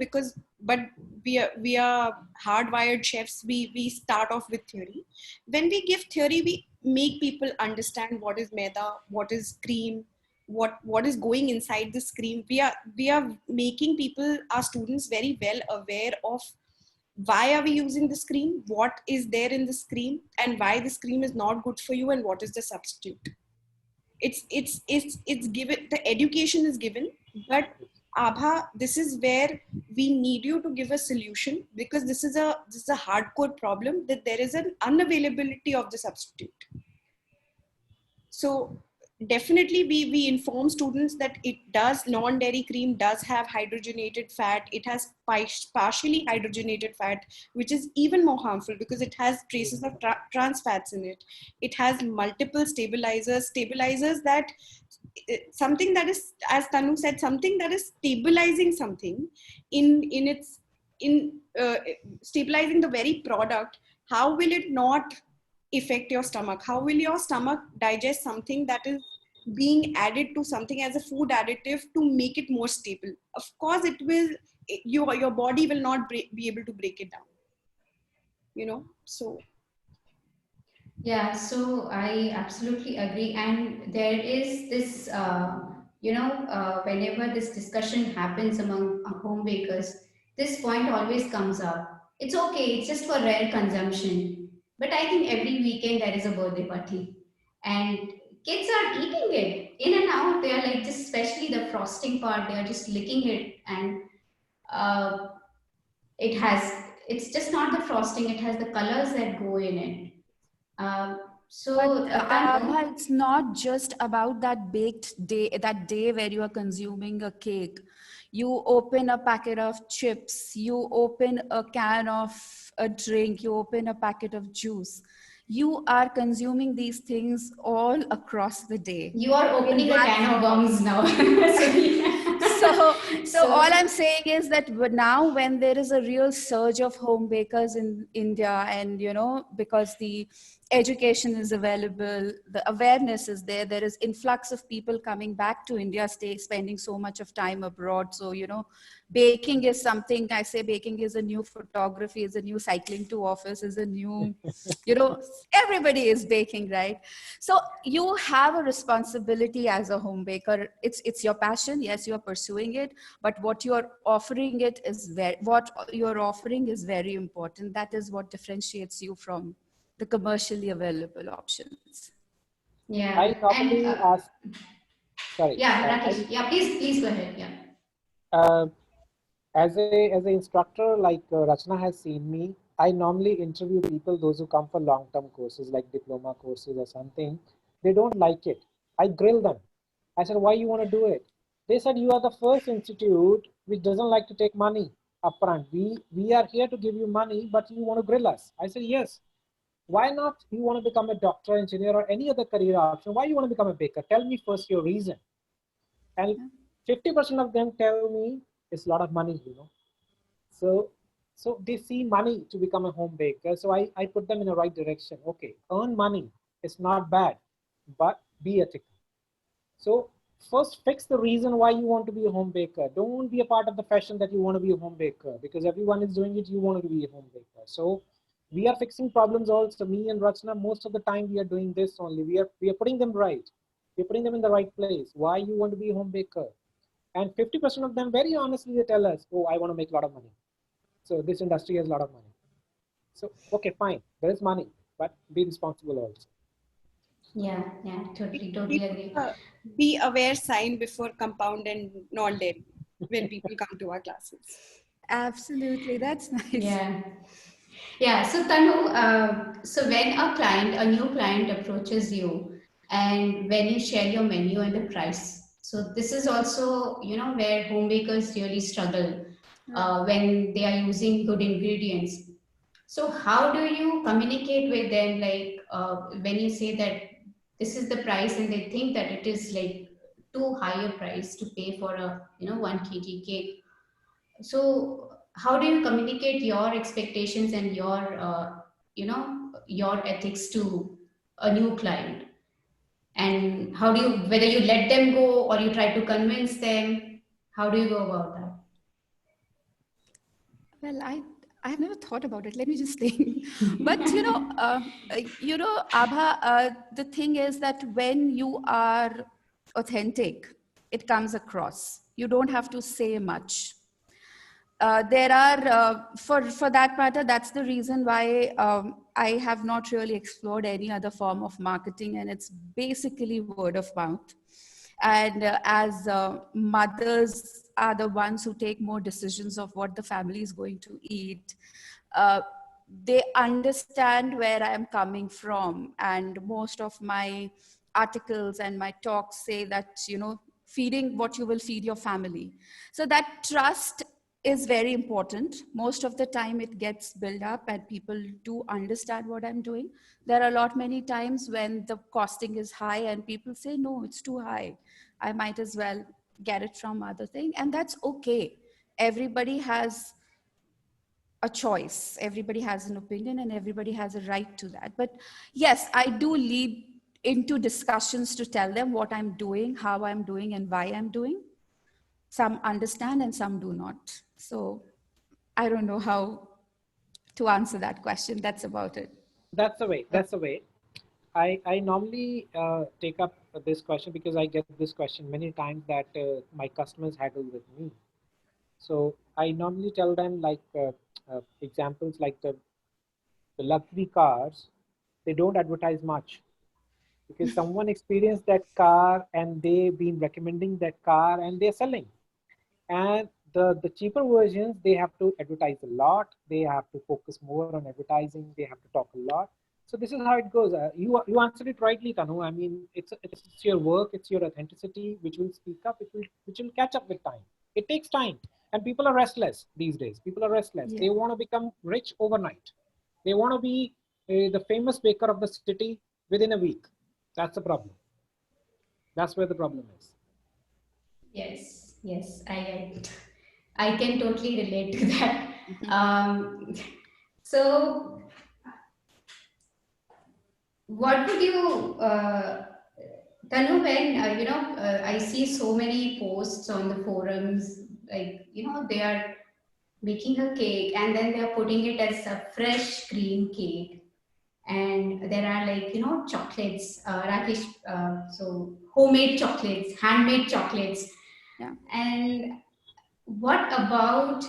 but we are hardwired chefs. We start off with theory. When we give theory, we make people understand what is maida, what is cream, what is going inside this cream. We are making people, our students, very well aware of why are we using this cream, what is there in this cream, and why this cream is not good for you, and what is the substitute. It's given, the education is given, but Abha, this is where we need you to give a solution, because this is a hardcore problem, that there is an unavailability of the substitute. So definitely we inform students that it does, non-dairy cream does have hydrogenated fat. It has partially hydrogenated fat, which is even more harmful because it has traces of trans fats in it. It has multiple stabilizers that something that is, as Tanu said, something that is stabilizing something in its in stabilizing the very product. How will it not affect your stomach? How will your stomach digest something that is being added to something as a food additive to make it more stable? Of course it will, your body will not be able to break it down, so Yeah, so I absolutely agree. And there is this, whenever this discussion happens among home bakers, this point always comes up. It's okay, it's just for rare consumption. But I think every weekend there is a birthday party. And kids are eating it in and out. They are like, just especially the frosting part, they are just licking it. And uh, it has, it's just not the frosting, it has the colors that go in it. Um, But Tanu, Abha, it's not just about that baked day, that day where you are consuming a cake. You open a packet of chips, you open a can of a drink, you open a packet of juice. You are consuming these things all across the day. you are In opening a one can of form. worms now. So, yeah. So all I'm saying is that now when there is a real surge of home bakers in India, and because the education is available, the awareness is there, there is influx of people coming back to India, spending so much of time abroad. So baking is something, I say baking is a new photography, is a new cycling to office, is a new everybody is baking, right? So you have a responsibility as a home baker. It's your passion. Yes, you're pursuing it, but what you're offering is very important. That is what differentiates you from the commercially available options. Yeah. I And normally ask, sorry, yeah, Rakesh. Yeah, please go ahead. Yeah. uh, as an instructor, like Rachna has seen me, I normally interview people, those who come for long-term courses like diploma courses or something. They don't like it. I grill them. I said, why you want to do it? They said, you are the first institute which doesn't like to take money upfront. We are here to give you money, but you want to grill us. I said, yes. Why not? You want to become a doctor, engineer, or any other career option? Why you want to become a baker? Tell me first your reason. And 50% of them tell me it's a lot of money. So, so they see money to become a home baker. So I put them in the right direction. Okay, earn money. It's not bad, but be ethical. So first fix the reason why you want to be a home baker. Don't be a part of the fashion that you want to be a home baker because everyone is doing it. You want to be a home baker. So we are fixing problems also. Me and Rachna, most of the time we are doing this only. We are putting them right. We're putting them in the right place. Why you want to be a home baker? And 50% of them, very honestly, they tell us, oh, I want to make a lot of money. So this industry has a lot of money. So, okay, fine. There is money, but be responsible also. Yeah, totally agree. Be aware sign before compound and non-dairy when people come to our classes. Absolutely, that's nice. Yeah. Yeah. So Tanu, so when a new client approaches you and when you share your menu and the price, so this is also, where home bakers really struggle when they are using good ingredients. So how do you communicate with them? Like when you say that this is the price and they think that it is like too high a price to pay for a, 1 kg cake. So how do you communicate your expectations and your ethics to a new client? And how do you, whether you let them go or you try to convince them, how do you go about that? Well, I've never thought about it. Let me just think. But Abha, the thing is that when you are authentic, it comes across. You don't have to say much. There are, for that matter, that's the reason why I have not really explored any other form of marketing, and it's basically word of mouth. And as mothers are the ones who take more decisions of what the family is going to eat, uh, they understand where I'm coming from. And most of my articles and my talks say that, feeding what you will feed your family. So that trust is very important. Most of the time it gets built up and people do understand what I'm doing. There are a lot many times when the costing is high and people say, no, it's too high. I might as well get it from other thing. And that's okay. Everybody has a choice. Everybody has an opinion and everybody has a right to that. But yes, I do lead into discussions to tell them what I'm doing, how I'm doing, and why I'm doing. Some understand and some do not. So I don't know how to answer that question. That's about it. That's the way. That's the way. I normally take up this question because I get this question many times that my customers handle with me. So I normally tell them like examples like the luxury cars, they don't advertise much because someone experienced that car and they've been recommending that car and they're selling. And the cheaper versions, they have to advertise a lot. They have to focus more on advertising. They have to talk a lot. So this is how it goes. You answered it rightly, Tanu. I mean, it's your work, it's your authenticity which will speak up, which will catch up with time. It takes time, and people are restless these days. People are restless. Yeah. They want to become rich overnight. They want to be the famous baker of the city within a week. That's the problem. That's where the problem is. Yes. Yes, I can totally relate to that. So what would you, Tanu, when I see so many posts on the forums, like they are making a cake and then they are putting it as a fresh cream cake, and there are like chocolates, Rakesh, so homemade chocolates, handmade chocolates, Yeah. and what about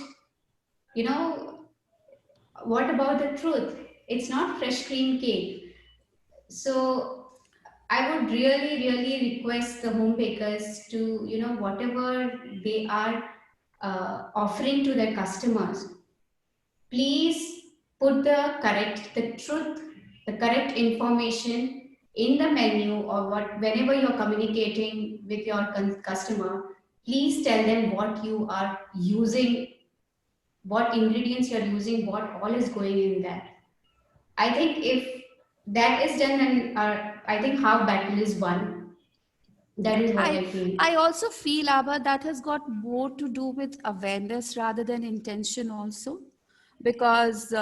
you know what about the truth? It's not fresh cream cake. So I would really, really request the home bakers to, whatever they are offering to their customers, please put the truth, the correct information in the menu, or whenever you're communicating with your customer, please tell them what you are using, what ingredients you're using, what all is going in that. I think if that is done, then I think half battle is won. That is what I I feel. I also feel, Abha, that has got more to do with awareness rather than intention also, because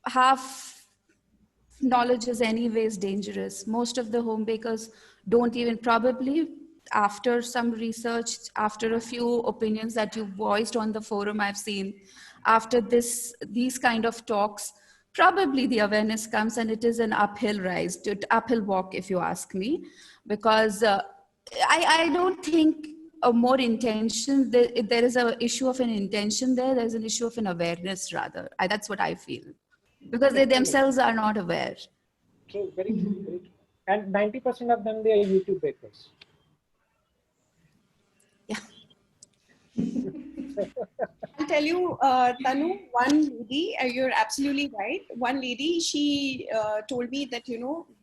half knowledge is anyways dangerous. Most of the home bakers don't even, probably after some research, after a few opinions that you voiced on the forum, I've seen, after these kind of talks, probably the awareness comes, and it is an uphill rise, uphill walk, if you ask me, because I don't think a more intention, there is an issue of an intention there's an issue of an awareness rather. That's what I feel, because they True, themselves are not aware. true, very true, very true. And 90% of them, they are YouTube bakers. Yeah. I'll tell you, Tanu, one lady, you're absolutely right. One lady, she told me that,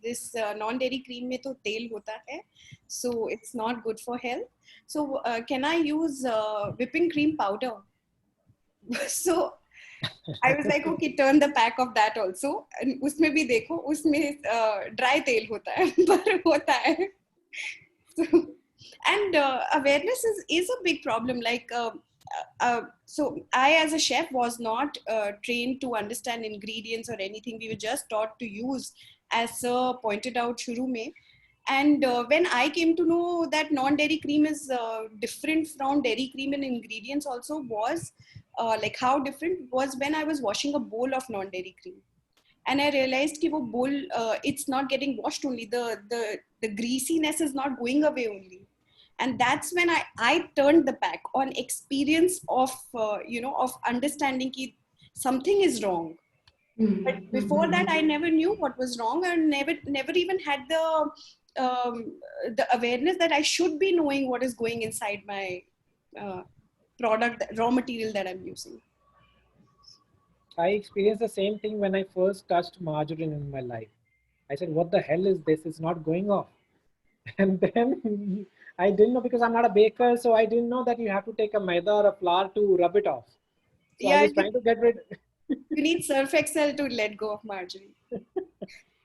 this non-dairy cream mein to tel hota hai, so it's not good for health. So can I use whipping cream powder? So I was like, okay, turn the pack of that also. And उसमें भी देखो, उसमें dry तेल होता है, butter होता है. So, and awareness is a big problem. Like, so I, as a chef, was not trained to understand ingredients or anything. We were just taught to use, as Sir pointed out, shuru mein. And when I came to know that non-dairy cream is different from dairy cream in ingredients, also was like how different was when I was washing a bowl of non-dairy cream, and I realized that wo bowl, it's not getting washed only. The greasiness is not going away only. And that's when I turned the back on experience of, of understanding that something is wrong. But before that, I never knew what was wrong, and never even had the awareness that I should be knowing what is going inside my product, raw material that I'm using. I experienced the same thing when I first touched margarine in my life. I said, what the hell is this? It's not going off. And then I didn't know, because I'm not a baker, so I didn't know that you have to take a maida or a flour to rub it off. So I Yeah, was trying to get rid. you need Surf Excel to let go of margarine.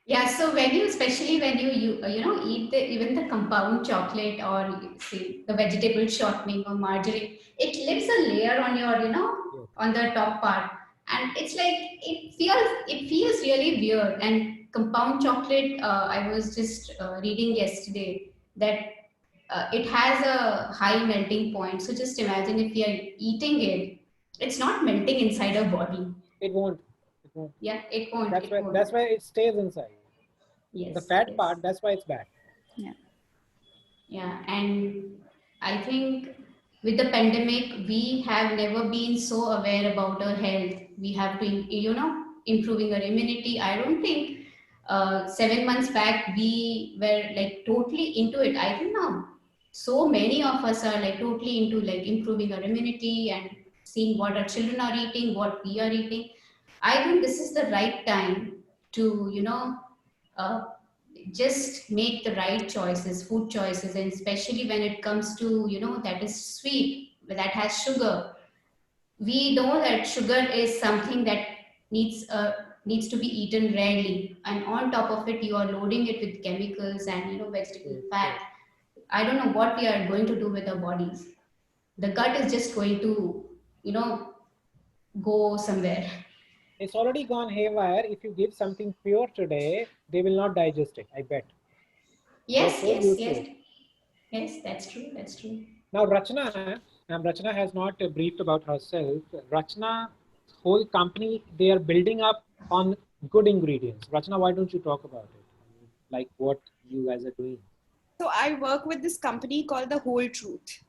Yeah, so especially when you eat even the compound chocolate, or say the vegetable shortening or margarine, it leaves a layer on your, Yes. on the top part, and it's like it feels really weird. And compound chocolate, I was just reading yesterday that it has a high melting point. So just imagine if we are eating it, it's not melting inside our body. It won't. It won't. Yeah, it won't. That's It why. won't. That's why it stays inside. The Yes, fat yes. part. That's why it's bad. Yeah. Yeah, and I think with the pandemic, we have never been so aware about our health. We have to, improving our immunity. I don't think 7 months back we were like totally into it. I think now so many of us are like totally into like improving our immunity and seeing what our children are eating, what we are eating. I think this is the right time to, uh, just make the right choices, food choices, and especially when it comes to, that is sweet, that has sugar. We know that sugar is something that needs to be eaten rarely, and on top of it, you are loading it with chemicals and vegetable Yes, fat. yes. I don't know what we are going to do with our bodies. the gut is just going to, go somewhere. It's already gone haywire. If you give something pure today, they will not digest it, I bet. They're Yes, so yes, used to yes, it. yes, that's true, that's true. Now, Rachna has not briefed about herself. Rachna's whole company, they are building up on good ingredients. Rachna, why don't you talk about it? Like what you guys are doing? So I work with this company called The Whole Truth.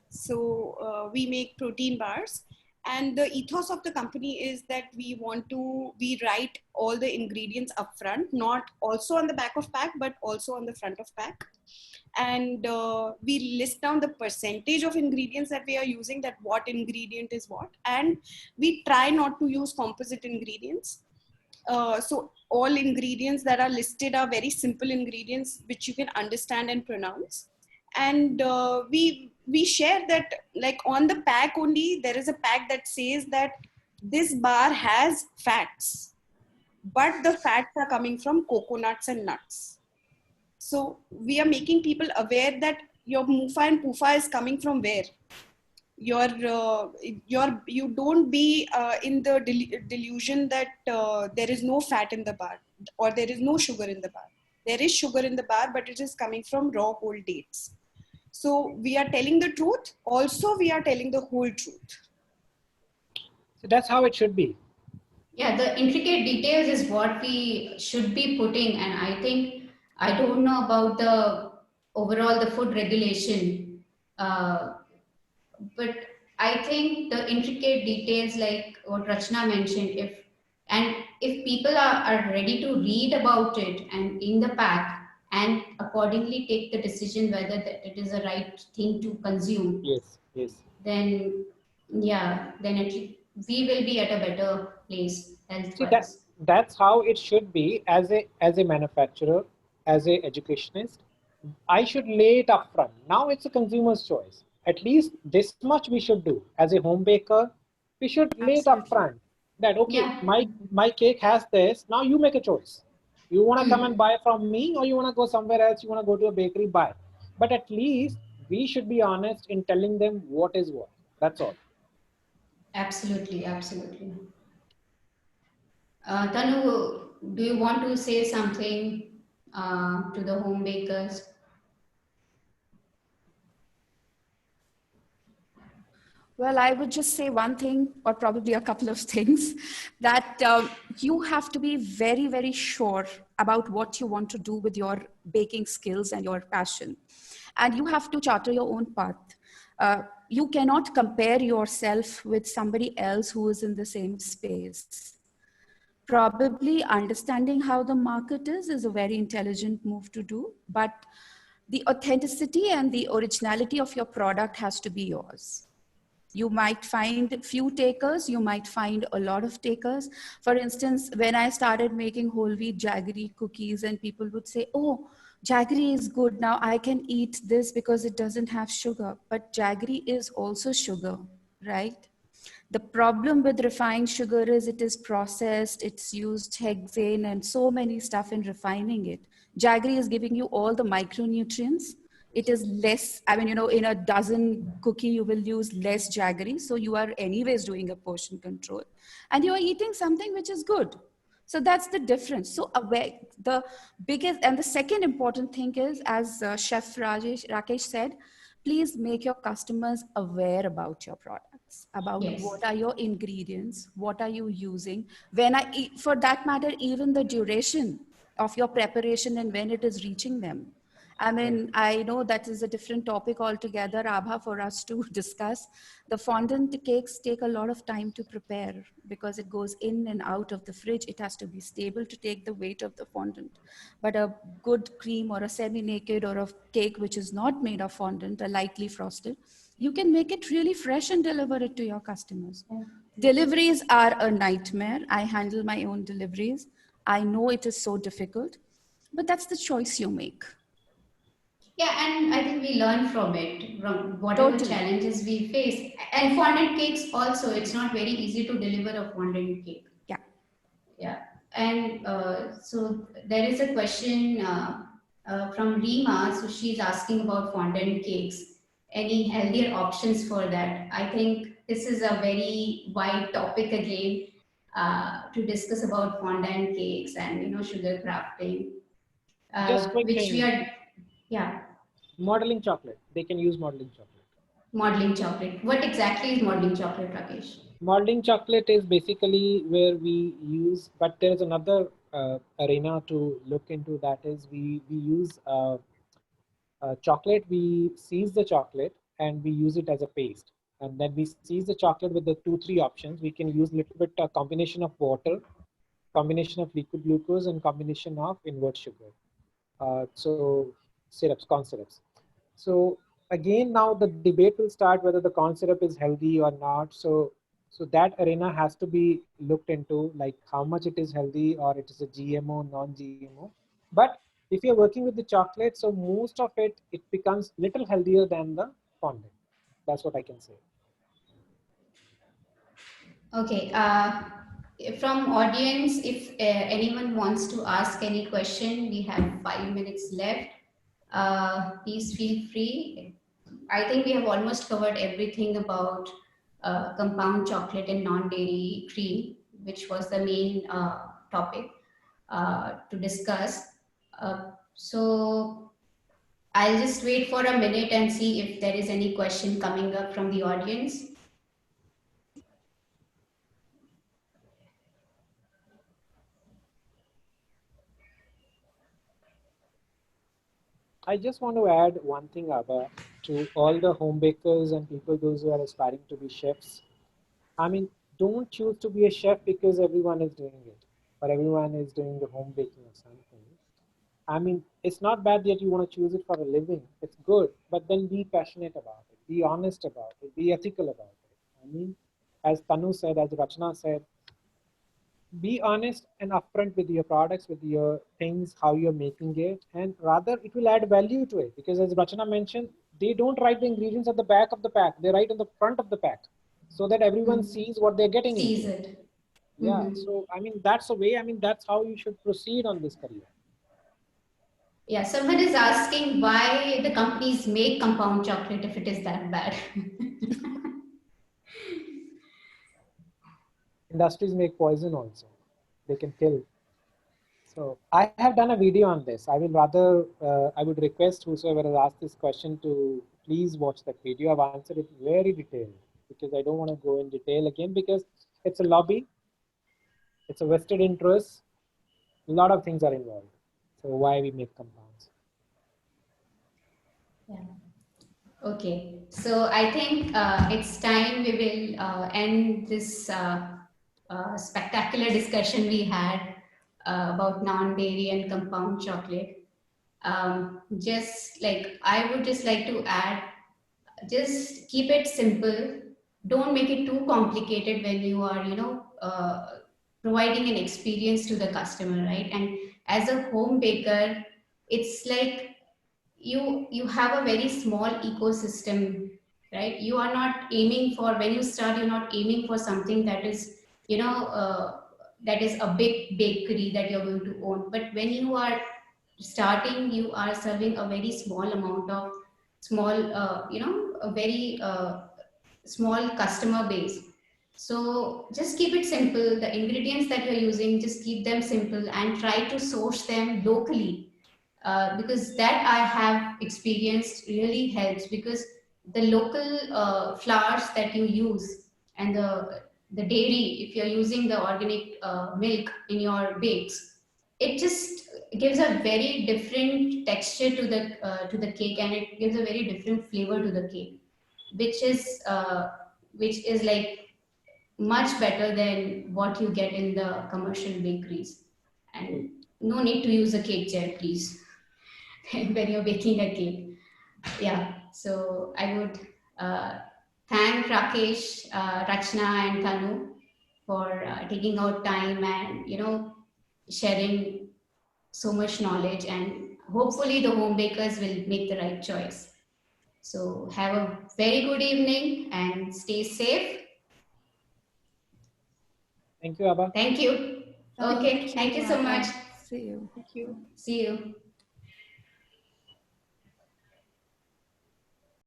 So we make protein bars, and the ethos of the company is that we write all the ingredients up front, not also on the back of pack, but also on the front of pack. And we list down the percentage of ingredients that we are using, that what ingredient is what, and we try not to use composite ingredients. So all ingredients that are listed are very simple ingredients which you can understand and pronounce. And we share that, like on the pack only, there is a pack that says that this bar has fats, but the fats are coming from coconuts and nuts. So we are making people aware that your mufa and pufa is coming from where. You don't be in the delusion that there is no fat in the bar or there is no sugar in the bar. There is sugar in the bar, but it is coming from raw whole dates. So we are telling the truth. Also, we are telling the whole truth. So that's how it should be. Yeah, the intricate details is what we should be putting, and I think I don't know about the overall the food regulation, but I think the intricate details, like what Rachna mentioned, if people are ready to read about it and in the pack and accordingly take the decision whether that it is the right thing to consume, Yes, yes. then yeah, then we will be at a better place health See that wise. that's how it should be as a manufacturer, as a educationist. I should lay it up front. Now it's a consumer's choice. At least this much we should do. As a home baker, we should lay it up Absolutely. front. That okay, Yeah. my cake has this. Now you make a choice. You want to come and Hmm. buy from me, or you want to go somewhere else. You want to go to a bakery, buy. But at least we should be honest in telling them what is what. That's all. Absolutely, absolutely. Tanu, do you want to say something to the home bakers? Well, I would just say one thing, or probably a couple of things, that you have to be very, very sure about what you want to do with your baking skills and your passion. And you have to charter your own path. You cannot compare yourself with somebody else who is in the same space. Probably understanding how the market is a very intelligent move to do, but the authenticity and the originality of your product has to be yours. You might find few takers, you might find a lot of takers. For instance, when I started making whole wheat jaggery cookies, and people would say, oh, jaggery is good, now I can eat this because it doesn't have sugar. But jaggery is also sugar, right? The problem with refined sugar is it is processed, it's used hexane and so many stuff in refining it. Jaggery is giving you all the micronutrients. It is less, I mean, in a dozen cookie, you will use less jaggery. So you are anyways doing a portion control and you are eating something which is good. So that's the difference. So the biggest and the second important thing is, as Chef Rakesh said, please make your customers aware about your products, about Yes. what are your ingredients, what are you using, for that matter, even the duration of your preparation and when it is reaching them. I Right. mean, I know that is a different topic altogether, Abha, for us to discuss. The fondant cakes take a lot of time to prepare because it goes in and out of the fridge. It has to be stable to take the weight of the fondant. But a good cream or a semi-naked or a cake which is not made of fondant, a lightly frosted, you can make it really fresh and deliver it to your customers. Deliveries are a nightmare. I handle my own deliveries. I know it is so difficult, but that's the choice you make. Yeah, and I think we learn from it, from whatever Totally. challenges we face. And fondant cakes also, it's not very easy to deliver a fondant cake. Yeah. Yeah. And so there is a question from Rima. So she's asking about fondant cakes. any healthier options for that. I think this is a very wide topic again, to discuss about fondant cakes and sugar crafting, Just quick which we thing, are, yeah. modeling chocolate. They can use modeling chocolate. Modeling chocolate. What exactly is modeling chocolate, Rakesh? Modeling chocolate is basically where we use, but there's another arena to look into. That is, we use chocolate. We seize the chocolate and we use it as a paste, and then we seize the chocolate with the 2 3 options. We can use little bit a combination of water, combination of liquid glucose, and combination of invert sugar. So syrups, corn syrups. So again, now the debate will start whether the corn syrup is healthy or not. So that arena has to be looked into, like how much it is healthy or it is a GMO, non-GMO. But if you're working with the chocolate, so most of it becomes little healthier than the fondant. That's what I can say. Okay. From audience, if anyone wants to ask any question, we have 5 minutes left. Please feel free. I think we have almost covered everything about compound chocolate and non-dairy cream, which was the main topic to discuss. So I'll just wait for a minute and see if there is any question coming up from the audience. I just want to add one thing, Abba, to all the home bakers and people those who are aspiring to be chefs. I mean, don't choose to be a chef because everyone is doing it or everyone is doing the home baking or something. I mean, it's not bad that you want to choose it for a living. It's good, but then be passionate about it, be honest about it, be ethical about it. I mean, as Tanu said, as Rachna said, be honest and upfront with your products, with your things, how you're making it, and rather it will add value to it. Because as Rachna mentioned, they don't write the ingredients at the back of the pack; they write on the front of the pack, so that everyone Mm. sees what they're getting Sees into. it. Yeah. Mhm. So I mean, that's the way. I mean, that's how you should proceed on this career. Yeah, someone is asking why the companies make compound chocolate if it is that bad. Industries make poison also; they can kill. So I have done a video on this. I will rather, I would request whosoever has asked this question to please watch that video. I've answered it very detailed because I don't want to go in detail again because it's a lobby, it's a vested interest, a lot of things are involved. So why we make compounds. Yeah. Okay, so I think it's time we will end this spectacular discussion we had about non-dairy and compound chocolate. Just like I would just like to add, just keep it simple. Don't make it too complicated when you are, providing an experience to the customer, right? And as a home baker, it's like you have a very small ecosystem, right? You are not aiming for, when you start, you're not aiming for something that is, you know that is a big bakery that you're going to own. But when you are starting, you are serving a very small amount of small, a very small customer base. So just keep it simple. The ingredients that you're using, just keep them simple and try to source them locally, because that I have experienced really helps, because the local flours that you use, and the dairy, if you're using the organic milk in your bakes, it just gives a very different texture to the cake, and it gives a very different flavor to the cake, which is like much better than what you get in the commercial bakeries. True. And no need to use a cake gel, please, when you're baking a cake. Yeah. So I would uh, thank Rakesh, Rachna, and Tanu for taking out time and sharing so much knowledge. And hopefully, the home bakers will make the right choice. So have a very good evening and stay safe. Thank you, Abba. Thank you. Thank Okay. Thank Thank you you. so much. See you. Thank you. See you.